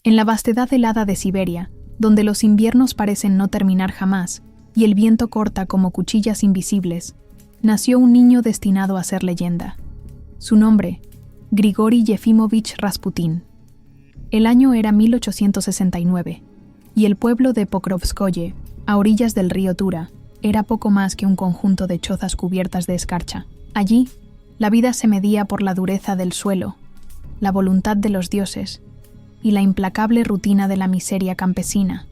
En la vastedad helada de Siberia, donde los inviernos parecen no terminar jamás y el viento corta como cuchillas invisibles, nació un niño destinado a ser leyenda. Su nombre, Grigori Yefimóvich Rasputín. El año era 1869, y el pueblo de Pokrovskoye, a orillas del río Tura, era poco más que un conjunto de chozas cubiertas de escarcha. Allí, la vida se medía por la dureza del suelo, la voluntad de los dioses y la implacable rutina de la miseria campesina.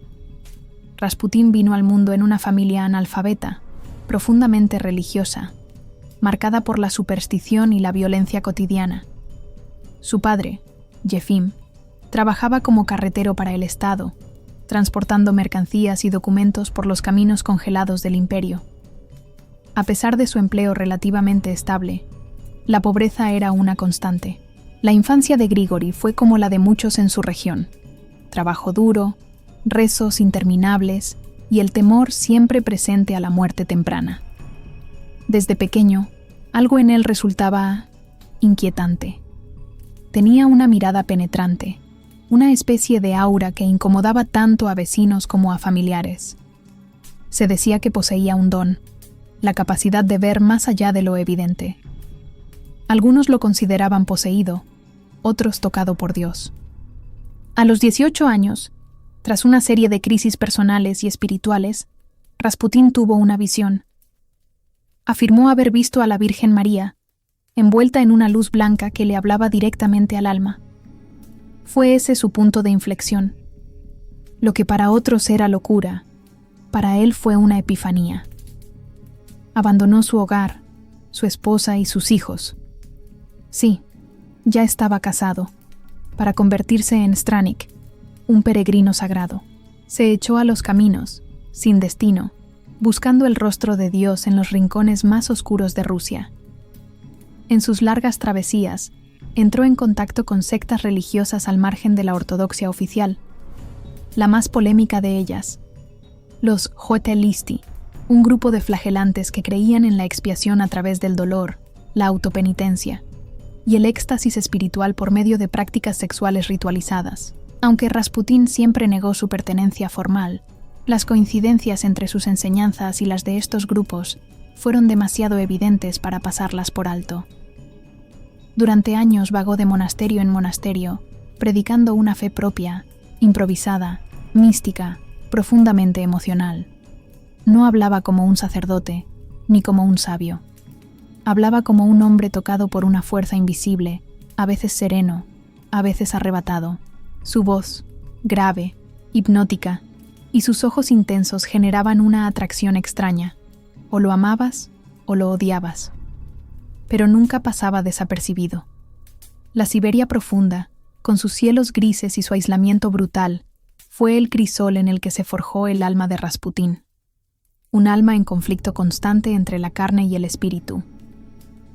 Rasputín vino al mundo en una familia analfabeta, profundamente religiosa, marcada por la superstición y la violencia cotidiana. Su padre, Yefim, trabajaba como carretero para el Estado, transportando mercancías y documentos por los caminos congelados del imperio. A pesar de su empleo relativamente estable, la pobreza era una constante. La infancia de Grigori fue como la de muchos en su región: trabajo duro, rezos interminables y el temor siempre presente a la muerte temprana. Desde pequeño, algo en él resultaba inquietante. Tenía una mirada penetrante, una especie de aura que incomodaba tanto a vecinos como a familiares. Se decía que poseía un don, la capacidad de ver más allá de lo evidente. Algunos lo consideraban poseído, otros tocado por Dios. A los 18 años, tras una serie de crisis personales y espirituales, Rasputín tuvo una visión. Afirmó haber visto a la Virgen María, envuelta en una luz blanca que le hablaba directamente al alma. Fue ese su punto de inflexión. Lo que para otros era locura, para él fue una epifanía. Abandonó su hogar, su esposa y sus hijos. Sí, ya estaba casado, para convertirse en Stranik, un peregrino sagrado. Se echó a los caminos, sin destino, buscando el rostro de Dios en los rincones más oscuros de Rusia. En sus largas travesías, entró en contacto con sectas religiosas al margen de la ortodoxia oficial. La más polémica de ellas, los Joetelisti, un grupo de flagelantes que creían en la expiación a través del dolor, la autopenitencia y el éxtasis espiritual por medio de prácticas sexuales ritualizadas. Aunque Rasputín siempre negó su pertenencia formal, las coincidencias entre sus enseñanzas y las de estos grupos fueron demasiado evidentes para pasarlas por alto. Durante años vagó de monasterio en monasterio, predicando una fe propia, improvisada, mística, profundamente emocional. No hablaba como un sacerdote, ni como un sabio. Hablaba como un hombre tocado por una fuerza invisible, a veces sereno, a veces arrebatado. Su voz, grave, hipnótica, y sus ojos intensos generaban una atracción extraña. O lo amabas o lo odiabas. Pero nunca pasaba desapercibido. La Siberia profunda, con sus cielos grises y su aislamiento brutal, fue el crisol en el que se forjó el alma de Rasputín. Un alma en conflicto constante entre la carne y el espíritu,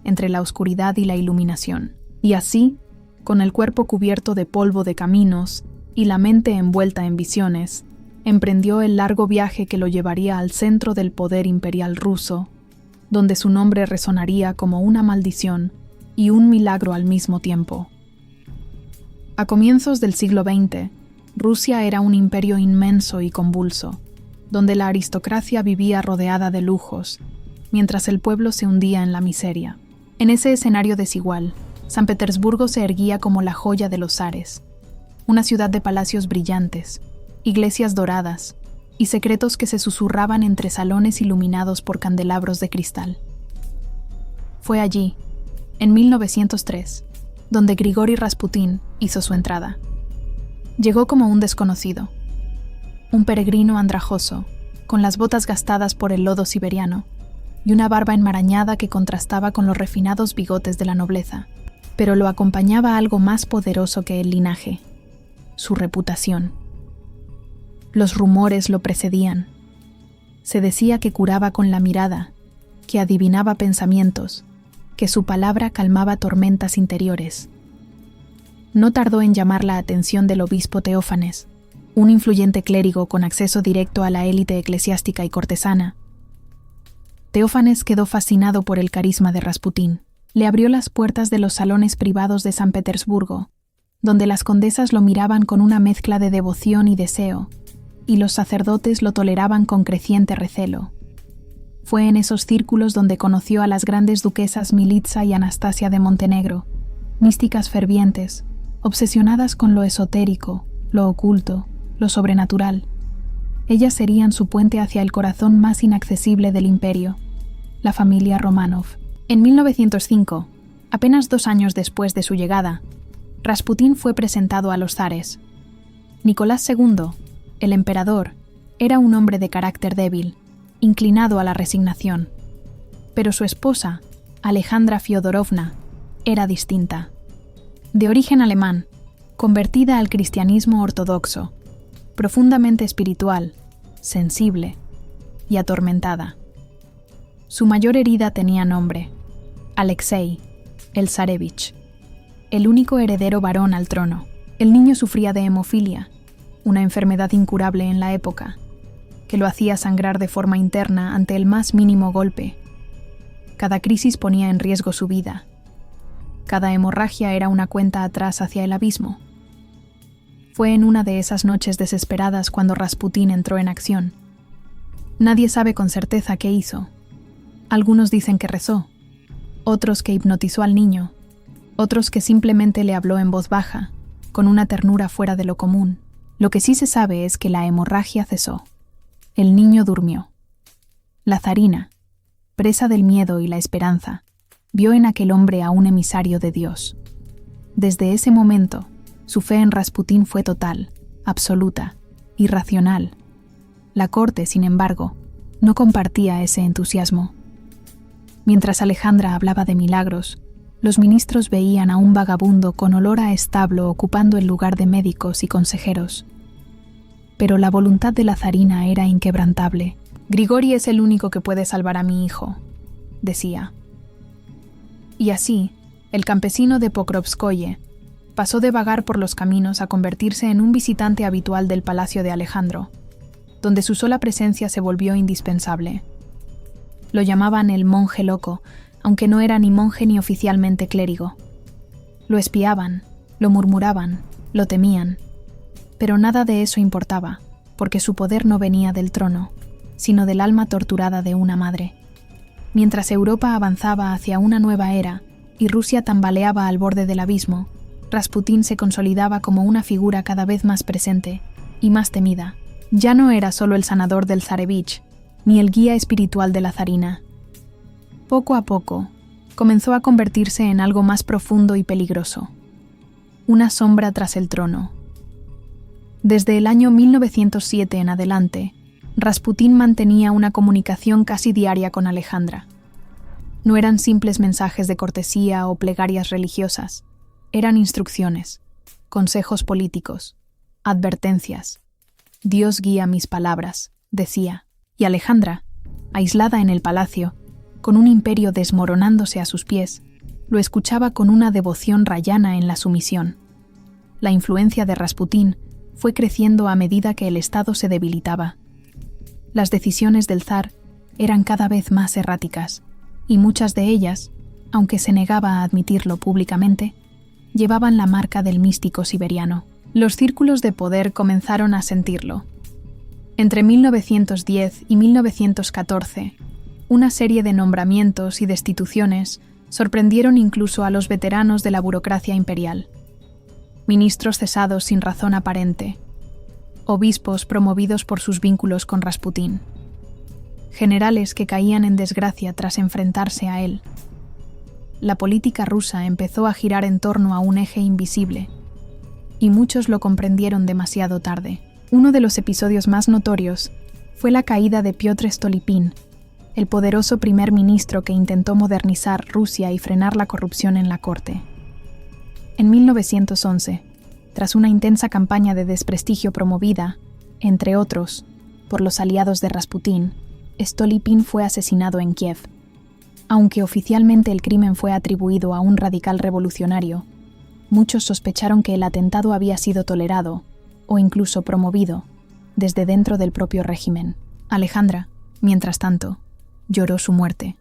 entre la oscuridad y la iluminación. Y así, con el cuerpo cubierto de polvo de caminos y la mente envuelta en visiones, emprendió el largo viaje que lo llevaría al centro del poder imperial ruso, donde su nombre resonaría como una maldición y un milagro al mismo tiempo. A comienzos del siglo XX, Rusia era un imperio inmenso y convulso, donde la aristocracia vivía rodeada de lujos, mientras el pueblo se hundía en la miseria. En ese escenario desigual, San Petersburgo se erguía como la joya de los zares, una ciudad de palacios brillantes, iglesias doradas y secretos que se susurraban entre salones iluminados por candelabros de cristal. Fue allí, en 1903, donde Grigori Rasputín hizo su entrada. Llegó como un desconocido, un peregrino andrajoso, con las botas gastadas por el lodo siberiano y una barba enmarañada que contrastaba con los refinados bigotes de la nobleza. Pero lo acompañaba algo más poderoso que el linaje: su reputación. Los rumores lo precedían. Se decía que curaba con la mirada, que adivinaba pensamientos, que su palabra calmaba tormentas interiores. No tardó en llamar la atención del obispo Teófanes, un influyente clérigo con acceso directo a la élite eclesiástica y cortesana. Teófanes quedó fascinado por el carisma de Rasputín. Le abrió las puertas de los salones privados de San Petersburgo donde las condesas lo miraban con una mezcla de devoción y deseo, y los sacerdotes lo toleraban con creciente recelo. Fue en esos círculos donde conoció a las grandes duquesas Militza y Anastasia de Montenegro, místicas fervientes, obsesionadas con lo esotérico, lo oculto, lo sobrenatural. Ellas serían su puente hacia el corazón más inaccesible del imperio, la familia Románov. En 1905, apenas 2 años después de su llegada, Rasputín fue presentado a los zares. Nicolás II, el emperador, era un hombre de carácter débil, inclinado a la resignación. Pero su esposa, Alejandra Fiodorovna, era distinta. De origen alemán, convertida al cristianismo ortodoxo, profundamente espiritual, sensible y atormentada. Su mayor herida tenía nombre: Alexei, el zarevich, el único heredero varón al trono. El niño sufría de hemofilia, una enfermedad incurable en la época, que lo hacía sangrar de forma interna ante el más mínimo golpe. Cada crisis ponía en riesgo su vida. Cada hemorragia era una cuenta atrás hacia el abismo. Fue en una de esas noches desesperadas cuando Rasputín entró en acción. Nadie sabe con certeza qué hizo. Algunos dicen que rezó, otros que hipnotizó al niño, otros que simplemente le habló en voz baja, con una ternura fuera de lo común. Lo que sí se sabe es que la hemorragia cesó. El niño durmió. La zarina, presa del miedo y la esperanza, vio en aquel hombre a un emisario de Dios. Desde ese momento, su fe en Rasputín fue total, absoluta, irracional. La corte, sin embargo, no compartía ese entusiasmo. Mientras Alejandra hablaba de milagros, los ministros veían a un vagabundo con olor a establo ocupando el lugar de médicos y consejeros. Pero la voluntad de la zarina era inquebrantable. «Grigori es el único que puede salvar a mi hijo», decía. Y así, el campesino de Pokrovskoye pasó de vagar por los caminos a convertirse en un visitante habitual del palacio de Alejandro, donde su sola presencia se volvió indispensable. Lo llamaban el monje loco, aunque no era ni monje ni oficialmente clérigo. Lo espiaban, lo murmuraban, lo temían. Pero nada de eso importaba, porque su poder no venía del trono, sino del alma torturada de una madre. Mientras Europa avanzaba hacia una nueva era y Rusia tambaleaba al borde del abismo, Rasputín se consolidaba como una figura cada vez más presente y más temida. Ya no era solo el sanador del zarevich, ni el guía espiritual de la zarina. Poco a poco, comenzó a convertirse en algo más profundo y peligroso. Una sombra tras el trono. Desde el año 1907 en adelante, Rasputín mantenía una comunicación casi diaria con Alejandra. No eran simples mensajes de cortesía o plegarias religiosas, eran instrucciones, consejos políticos, advertencias. «Dios guía mis palabras», decía, y Alejandra, aislada en el palacio, con un imperio desmoronándose a sus pies, lo escuchaba con una devoción rayana en la sumisión. La influencia de Rasputín fue creciendo a medida que el Estado se debilitaba. Las decisiones del zar eran cada vez más erráticas, y muchas de ellas, aunque se negaba a admitirlo públicamente, llevaban la marca del místico siberiano. Los círculos de poder comenzaron a sentirlo. Entre 1910 y 1914, una serie de nombramientos y destituciones sorprendieron incluso a los veteranos de la burocracia imperial. Ministros cesados sin razón aparente, obispos promovidos por sus vínculos con Rasputín, generales que caían en desgracia tras enfrentarse a él. La política rusa empezó a girar en torno a un eje invisible, y muchos lo comprendieron demasiado tarde. Uno de los episodios más notorios fue la caída de Piotr Stolypin, el poderoso primer ministro que intentó modernizar Rusia y frenar la corrupción en la corte. En 1911, tras una intensa campaña de desprestigio promovida, entre otros, por los aliados de Rasputín, Stolypin fue asesinado en Kiev. Aunque oficialmente el crimen fue atribuido a un radical revolucionario, muchos sospecharon que el atentado había sido tolerado, o incluso promovido, desde dentro del propio régimen. Alejandra, mientras tanto, lloró su muerte,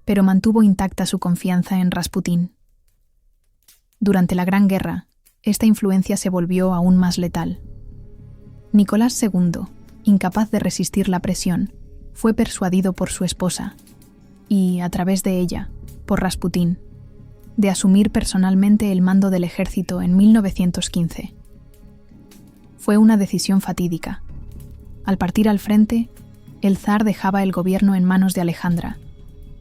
pero mantuvo intacta su confianza en Rasputín. Durante la Gran Guerra, esta influencia se volvió aún más letal. Nicolás II, incapaz de resistir la presión, fue persuadido por su esposa y, a través de ella, por Rasputín, de asumir personalmente el mando del ejército en 1915. Fue una decisión fatídica. Al partir al frente, el zar dejaba el gobierno en manos de Alejandra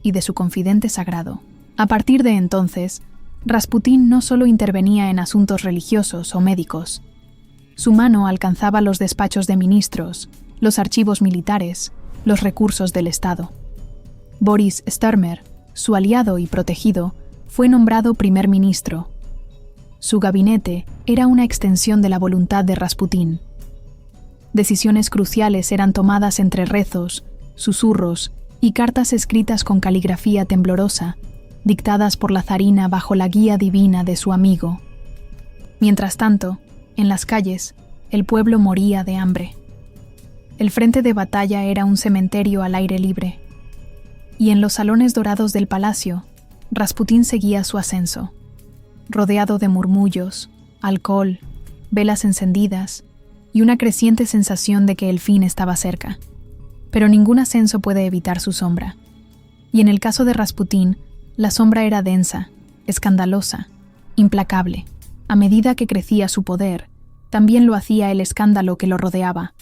y de su confidente sagrado. A partir de entonces, Rasputín no solo intervenía en asuntos religiosos o médicos. Su mano alcanzaba los despachos de ministros, los archivos militares, los recursos del Estado. Boris Sturmer, su aliado y protegido, fue nombrado primer ministro. Su gabinete era una extensión de la voluntad de Rasputín. Decisiones cruciales eran tomadas entre rezos, susurros y cartas escritas con caligrafía temblorosa, dictadas por la zarina bajo la guía divina de su amigo. Mientras tanto, en las calles, el pueblo moría de hambre. El frente de batalla era un cementerio al aire libre, y en los salones dorados del palacio, Rasputín seguía su ascenso, rodeado de murmullos, alcohol, velas encendidas y una creciente sensación de que el fin estaba cerca. Pero ningún ascenso puede evitar su sombra. Y en el caso de Rasputín, la sombra era densa, escandalosa, implacable. A medida que crecía su poder, también lo hacía el escándalo que lo rodeaba.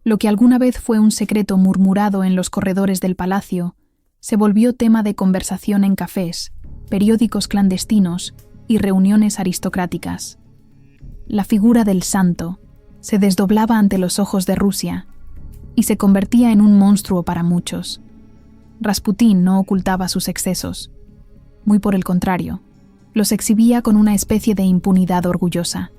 Lo que alguna vez fue un secreto murmurado en los corredores del palacio, se volvió tema de conversación en cafés, periódicos clandestinos y reuniones aristocráticas. La figura del santo se desdoblaba ante los ojos de Rusia y se convertía en un monstruo para muchos. Rasputín no ocultaba sus excesos. Muy por el contrario, los exhibía con una especie de impunidad orgullosa.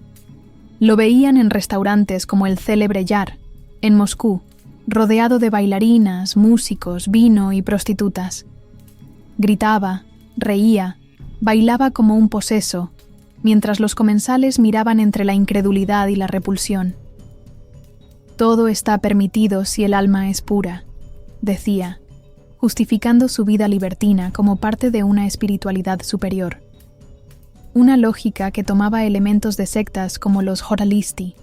Lo veían en restaurantes como el célebre Yar, en Moscú, rodeado de bailarinas, músicos, vino y prostitutas. Gritaba, reía, bailaba como un poseso, mientras los comensales miraban entre la incredulidad y la repulsión. Todo está permitido si el alma es pura, decía, justificando su vida libertina como parte de una espiritualidad superior. Una lógica que tomaba elementos de sectas como los Horalisti.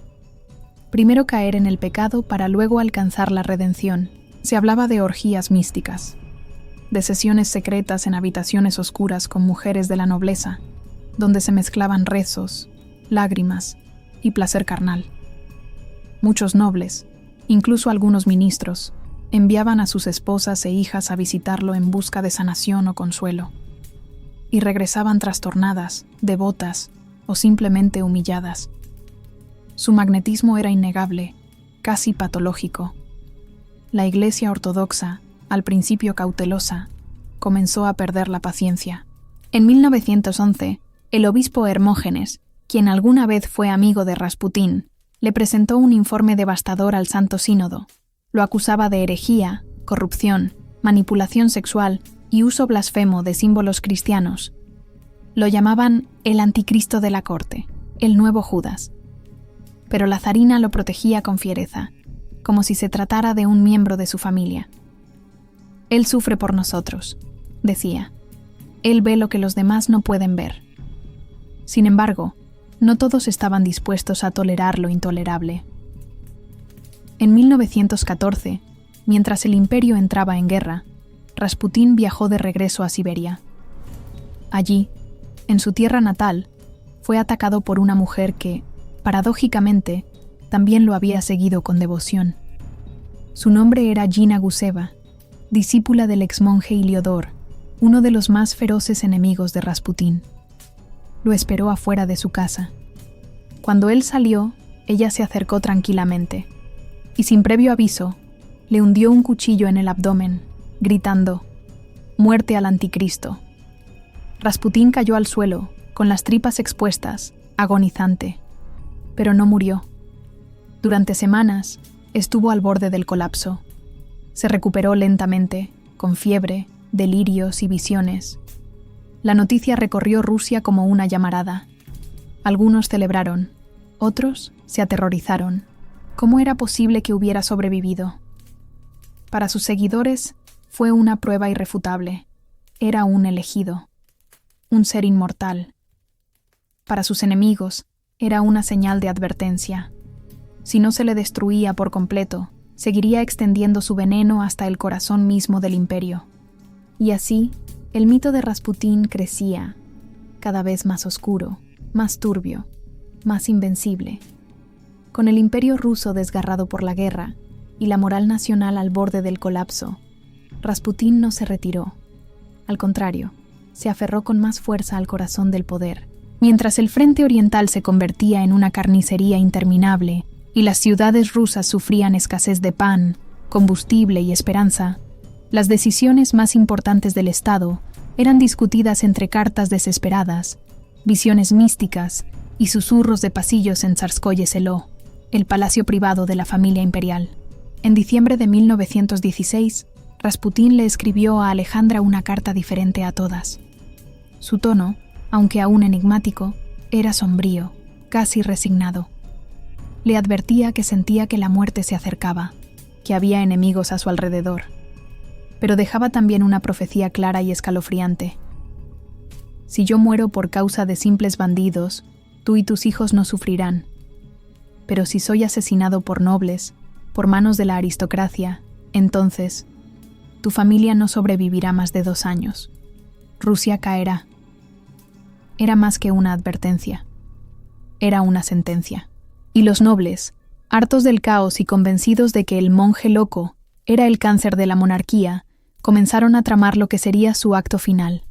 Primero caer en el pecado para luego alcanzar la redención. Se hablaba de orgías místicas, de sesiones secretas en habitaciones oscuras con mujeres de la nobleza, donde se mezclaban rezos, lágrimas y placer carnal. Muchos nobles, incluso algunos ministros, enviaban a sus esposas e hijas a visitarlo en busca de sanación o consuelo, y regresaban trastornadas, devotas o simplemente humilladas. Su magnetismo era innegable, casi patológico. La Iglesia ortodoxa, al principio cautelosa, comenzó a perder la paciencia. En 1911, el obispo Hermógenes, quien alguna vez fue amigo de Rasputín, le presentó un informe devastador al Santo Sínodo. Lo acusaba de herejía, corrupción, manipulación sexual y uso blasfemo de símbolos cristianos. Lo llamaban el anticristo de la corte, el nuevo Judas. Pero la zarina lo protegía con fiereza, como si se tratara de un miembro de su familia. Él sufre por nosotros, decía. Él ve lo que los demás no pueden ver. Sin embargo, no todos estaban dispuestos a tolerar lo intolerable. En 1914, mientras el imperio entraba en guerra, Rasputín viajó de regreso a Siberia. Allí, en su tierra natal, fue atacado por una mujer que, paradójicamente, también lo había seguido con devoción. Su nombre era Gina Guseva, discípula del exmonje Iliodor, uno de los más feroces enemigos de Rasputín. Lo esperó afuera de su casa. Cuando él salió, ella se acercó tranquilamente y, sin previo aviso, le hundió un cuchillo en el abdomen, gritando: «Muerte al anticristo». Rasputín cayó al suelo, con las tripas expuestas, agonizante, pero no murió. Durante semanas, estuvo al borde del colapso. Se recuperó lentamente, con fiebre, delirios y visiones. La noticia recorrió Rusia como una llamarada. Algunos celebraron, otros se aterrorizaron. ¿Cómo era posible que hubiera sobrevivido? Para sus seguidores fue una prueba irrefutable. Era un elegido, un ser inmortal. Para sus enemigos, Era una señal de advertencia. Si no se le destruía por completo, seguiría extendiendo su veneno hasta el corazón mismo del imperio. Y así, el mito de Rasputín crecía, cada vez más oscuro, más turbio, más invencible. Con el imperio ruso desgarrado por la guerra y la moral nacional al borde del colapso, Rasputín no se retiró. Al contrario, se aferró con más fuerza al corazón del poder. Mientras el frente oriental se convertía en una carnicería interminable y las ciudades rusas sufrían escasez de pan, combustible y esperanza, las decisiones más importantes del Estado eran discutidas entre cartas desesperadas, visiones místicas y susurros de pasillos en Tsarskoye Seló, el palacio privado de la familia imperial. En diciembre de 1916, Rasputín le escribió a Alejandra una carta diferente a todas. Su tono, aunque aún enigmático, era sombrío, casi resignado. Le advertía que sentía que la muerte se acercaba, que había enemigos a su alrededor. Pero dejaba también una profecía clara y escalofriante. Si yo muero por causa de simples bandidos, tú y tus hijos no sufrirán. Pero si soy asesinado por nobles, por manos de la aristocracia, entonces, tu familia no sobrevivirá más de 2 años. Rusia caerá. Era más que una advertencia. Era una sentencia. Y los nobles, hartos del caos y convencidos de que el monje loco era el cáncer de la monarquía, comenzaron a tramar lo que sería su acto final.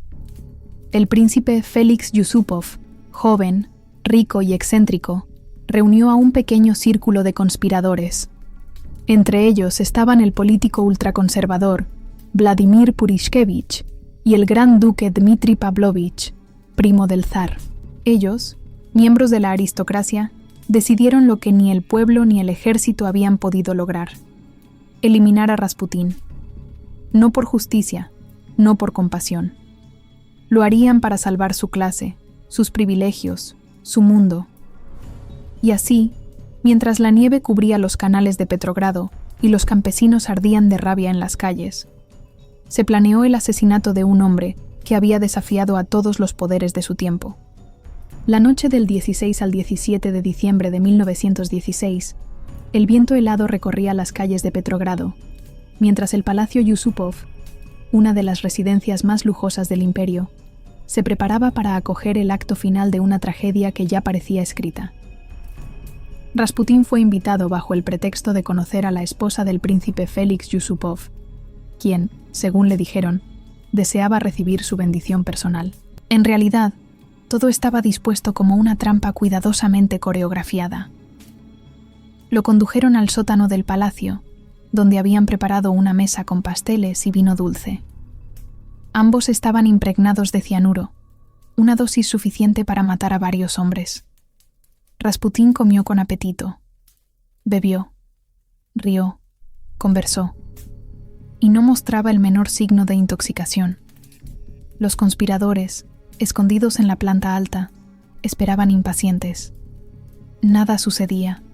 El príncipe Félix Yusupov, joven, rico y excéntrico, reunió a un pequeño círculo de conspiradores. Entre ellos estaban el político ultraconservador Vladimir Purishkevich y el gran duque Dmitri Pavlovich, primo del zar. Ellos, miembros de la aristocracia, decidieron lo que ni el pueblo ni el ejército habían podido lograr: eliminar a Rasputín. No por justicia, no por compasión. Lo harían para salvar su clase, sus privilegios, su mundo. Y así, mientras la nieve cubría los canales de Petrogrado y los campesinos ardían de rabia en las calles, se planeó el asesinato de un hombre que había desafiado a todos los poderes de su tiempo. La noche del 16 al 17 de diciembre de 1916, el viento helado recorría las calles de Petrogrado, mientras el Palacio Yusupov, una de las residencias más lujosas del imperio, se preparaba para acoger el acto final de una tragedia que ya parecía escrita. Rasputín fue invitado bajo el pretexto de conocer a la esposa del príncipe Félix Yusupov, quien, según le dijeron, deseaba recibir su bendición personal. En realidad, todo estaba dispuesto como una trampa cuidadosamente coreografiada. Lo condujeron al sótano del palacio, donde habían preparado una mesa con pasteles y vino dulce. Ambos estaban impregnados de cianuro, una dosis suficiente para matar a varios hombres. Rasputín comió con apetito. Bebió, rió, conversó, y no mostraba el menor signo de intoxicación. Los conspiradores, escondidos en la planta alta, esperaban impacientes. Nada sucedía.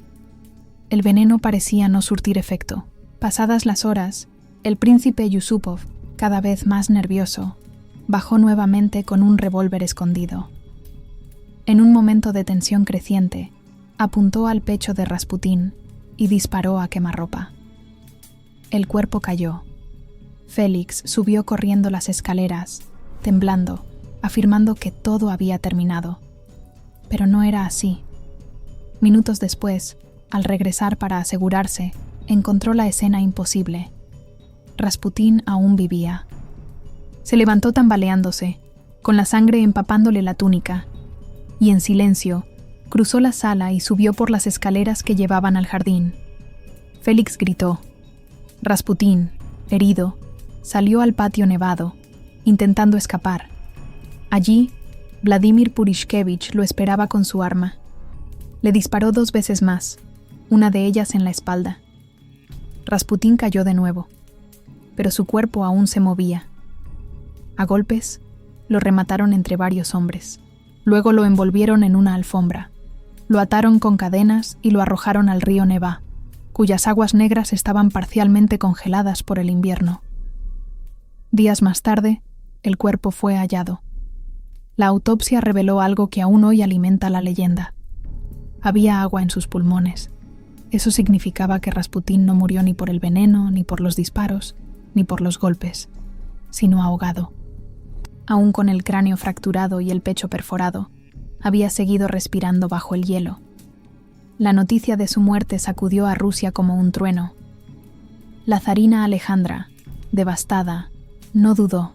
El veneno parecía no surtir efecto. Pasadas las horas, el príncipe Yusupov, cada vez más nervioso, bajó nuevamente con un revólver escondido. En un momento de tensión creciente, apuntó al pecho de Rasputín y disparó a quemarropa. El cuerpo cayó. Félix subió corriendo las escaleras, temblando, afirmando que todo había terminado. Pero no era así. Minutos después, al regresar para asegurarse, encontró la escena imposible. Rasputín aún vivía. Se levantó tambaleándose, con la sangre empapándole la túnica, y en silencio, cruzó la sala y subió por las escaleras que llevaban al jardín. Félix gritó. Rasputín, herido, salió al patio nevado, intentando escapar. Allí, Vladimir Purishkevich lo esperaba con su arma. Le disparó 2 veces más, una de ellas en la espalda. Rasputín cayó de nuevo, pero su cuerpo aún se movía. A golpes, lo remataron entre varios hombres. Luego lo envolvieron en una alfombra, lo ataron con cadenas y lo arrojaron al río Nevá, cuyas aguas negras estaban parcialmente congeladas por el invierno. Días más tarde, el cuerpo fue hallado. La autopsia reveló algo que aún hoy alimenta la leyenda. Había agua en sus pulmones. Eso significaba que Rasputín no murió ni por el veneno, ni por los disparos, ni por los golpes, sino ahogado. Aún con el cráneo fracturado y el pecho perforado, había seguido respirando bajo el hielo. La noticia de su muerte sacudió a Rusia como un trueno. La zarina Alejandra, devastada, no dudó.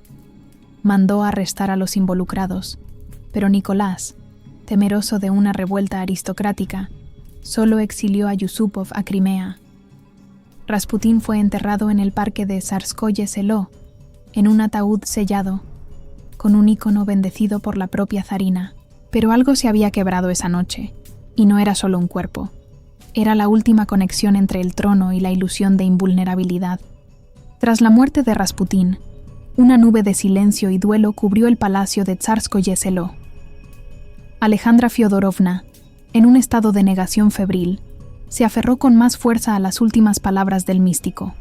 Mandó arrestar a los involucrados, pero Nicolás, temeroso de una revuelta aristocrática, solo exilió a Yusupov a Crimea. Rasputín fue enterrado en el parque de Tsarskoye Seló, en un ataúd sellado, con un ícono bendecido por la propia zarina. Pero algo se había quebrado esa noche, y no era solo un cuerpo. Era la última conexión entre el trono y la ilusión de invulnerabilidad. Tras la muerte de Rasputín, una nube de silencio y duelo cubrió el palacio de Tsarskoye Seló. Alejandra Fiodorovna, en un estado de negación febril, se aferró con más fuerza a las últimas palabras del místico.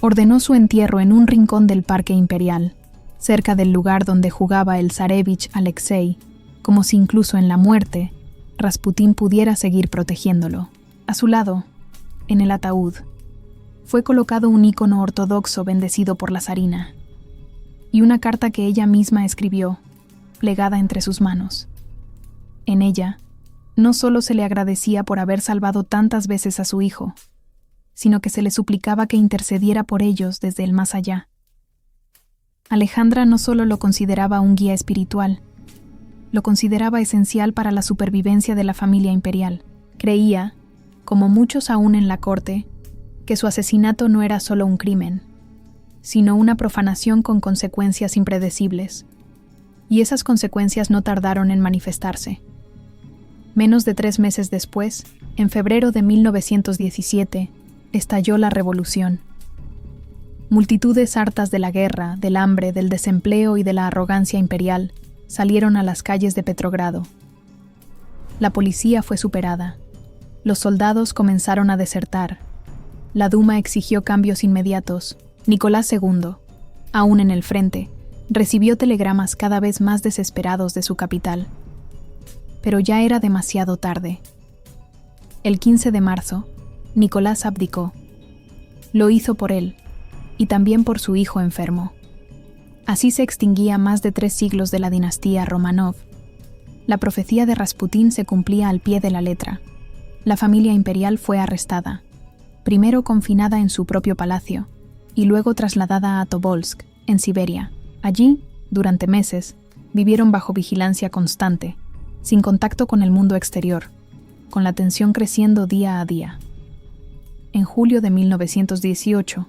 Ordenó su entierro en un rincón del Parque Imperial, cerca del lugar donde jugaba el zarévich Alexei, como si incluso en la muerte, Rasputín pudiera seguir protegiéndolo. A su lado, en el ataúd, fue colocado un ícono ortodoxo bendecido por la zarina, y una carta que ella misma escribió, plegada entre sus manos. En ella, no solo se le agradecía por haber salvado tantas veces a su hijo, sino que se le suplicaba que intercediera por ellos desde el más allá. Alejandra no solo lo consideraba un guía espiritual, lo consideraba esencial para la supervivencia de la familia imperial. Creía, como muchos aún en la corte, que su asesinato no era solo un crimen, sino una profanación con consecuencias impredecibles. Y esas consecuencias no tardaron en manifestarse. Menos de 3 meses después, en febrero de 1917, estalló la revolución. Multitudes hartas de la guerra, del hambre, del desempleo y de la arrogancia imperial salieron a las calles de Petrogrado. La policía fue superada. Los soldados comenzaron a desertar. La Duma exigió cambios inmediatos. Nicolás II, aún en el frente, recibió telegramas cada vez más desesperados de su capital. Pero ya era demasiado tarde. El 15 de marzo, Nicolás abdicó. Lo hizo por él, y también por su hijo enfermo. Así se extinguía más de 3 siglos de la dinastía Romanov. La profecía de Rasputín se cumplía al pie de la letra. La familia imperial fue arrestada, primero confinada en su propio palacio, y luego trasladada a Tobolsk, en Siberia. Allí, durante meses, vivieron bajo vigilancia constante, sin contacto con el mundo exterior, con la tensión creciendo día a día. En julio de 1918,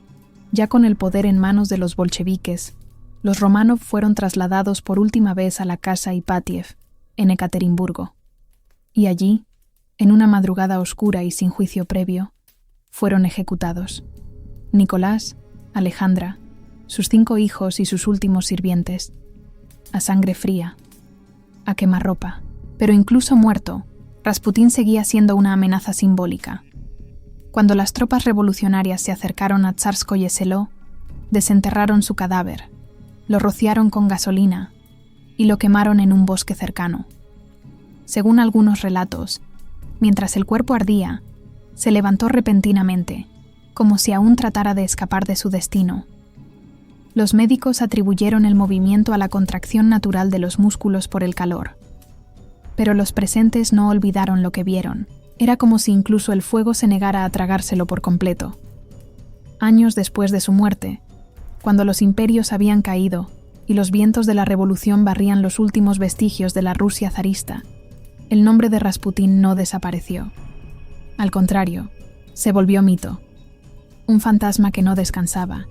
ya con el poder en manos de los bolcheviques, los Romanov fueron trasladados por última vez a la casa Ipatiev, en Ekaterimburgo. Y allí, en una madrugada oscura y sin juicio previo, fueron ejecutados. Nicolás, Alejandra, sus 5 hijos y sus últimos sirvientes, a sangre fría, a quemarropa. Pero incluso muerto, Rasputín seguía siendo una amenaza simbólica. Cuando las tropas revolucionarias se acercaron a Tsarskoye Seló, desenterraron su cadáver, lo rociaron con gasolina y lo quemaron en un bosque cercano. Según algunos relatos, mientras el cuerpo ardía, se levantó repentinamente, como si aún tratara de escapar de su destino. Los médicos atribuyeron el movimiento a la contracción natural de los músculos por el calor. Pero los presentes no olvidaron lo que vieron. Era como si incluso el fuego se negara a tragárselo por completo. Años después de su muerte, cuando los imperios habían caído y los vientos de la revolución barrían los últimos vestigios de la Rusia zarista, el nombre de Rasputín no desapareció. Al contrario, se volvió mito. Un fantasma que no descansaba,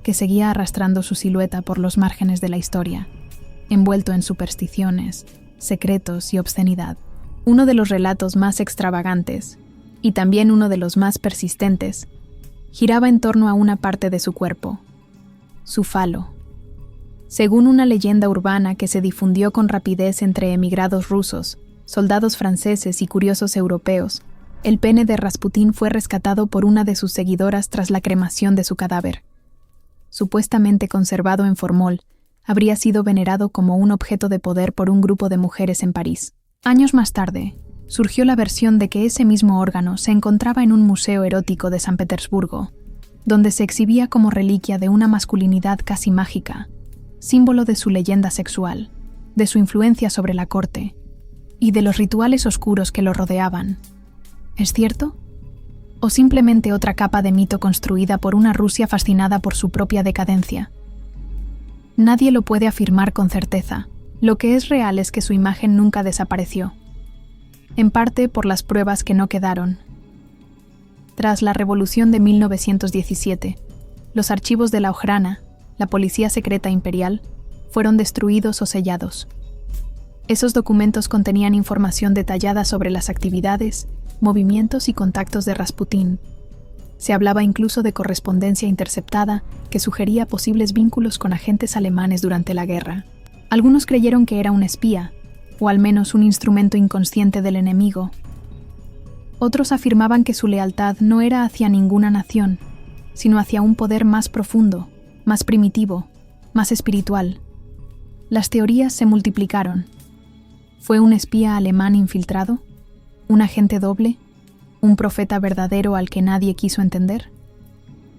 que seguía arrastrando su silueta por los márgenes de la historia, envuelto en supersticiones, secretos y obscenidad. Uno de los relatos más extravagantes, y también uno de los más persistentes, giraba en torno a una parte de su cuerpo, su falo. Según una leyenda urbana que se difundió con rapidez entre emigrados rusos, soldados franceses y curiosos europeos, el pene de Rasputín fue rescatado por una de sus seguidoras tras la cremación de su cadáver. Supuestamente conservado en formol, habría sido venerado como un objeto de poder por un grupo de mujeres en París. Años más tarde, surgió la versión de que ese mismo órgano se encontraba en un museo erótico de San Petersburgo, donde se exhibía como reliquia de una masculinidad casi mágica, símbolo de su leyenda sexual, de su influencia sobre la corte y de los rituales oscuros que lo rodeaban. ¿Es cierto? ¿O simplemente otra capa de mito construida por una Rusia fascinada por su propia decadencia? Nadie lo puede afirmar con certeza. Lo que es real es que su imagen nunca desapareció, en parte por las pruebas que no quedaron. Tras la Revolución de 1917, los archivos de la Ojrana, la policía secreta imperial, fueron destruidos o sellados. Esos documentos contenían información detallada sobre las actividades, movimientos y contactos de Rasputín. Se hablaba incluso de correspondencia interceptada que sugería posibles vínculos con agentes alemanes durante la guerra. Algunos creyeron que era un espía, o al menos un instrumento inconsciente del enemigo. Otros afirmaban que su lealtad no era hacia ninguna nación, sino hacia un poder más profundo, más primitivo, más espiritual. Las teorías se multiplicaron. ¿Fue un espía alemán infiltrado? ¿Un agente doble? ¿Un profeta verdadero al que nadie quiso entender?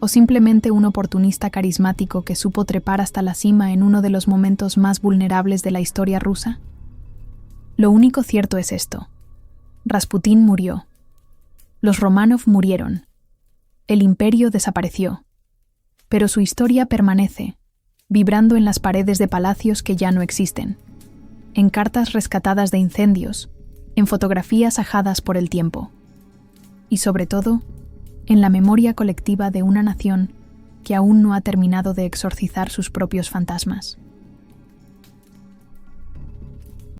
¿O simplemente un oportunista carismático que supo trepar hasta la cima en uno de los momentos más vulnerables de la historia rusa? Lo único cierto es esto: Rasputín murió. Los Románov murieron. El imperio desapareció. Pero su historia permanece, vibrando en las paredes de palacios que ya no existen, en cartas rescatadas de incendios, en fotografías ajadas por el tiempo. Y sobre todo, en la memoria colectiva de una nación que aún no ha terminado de exorcizar sus propios fantasmas.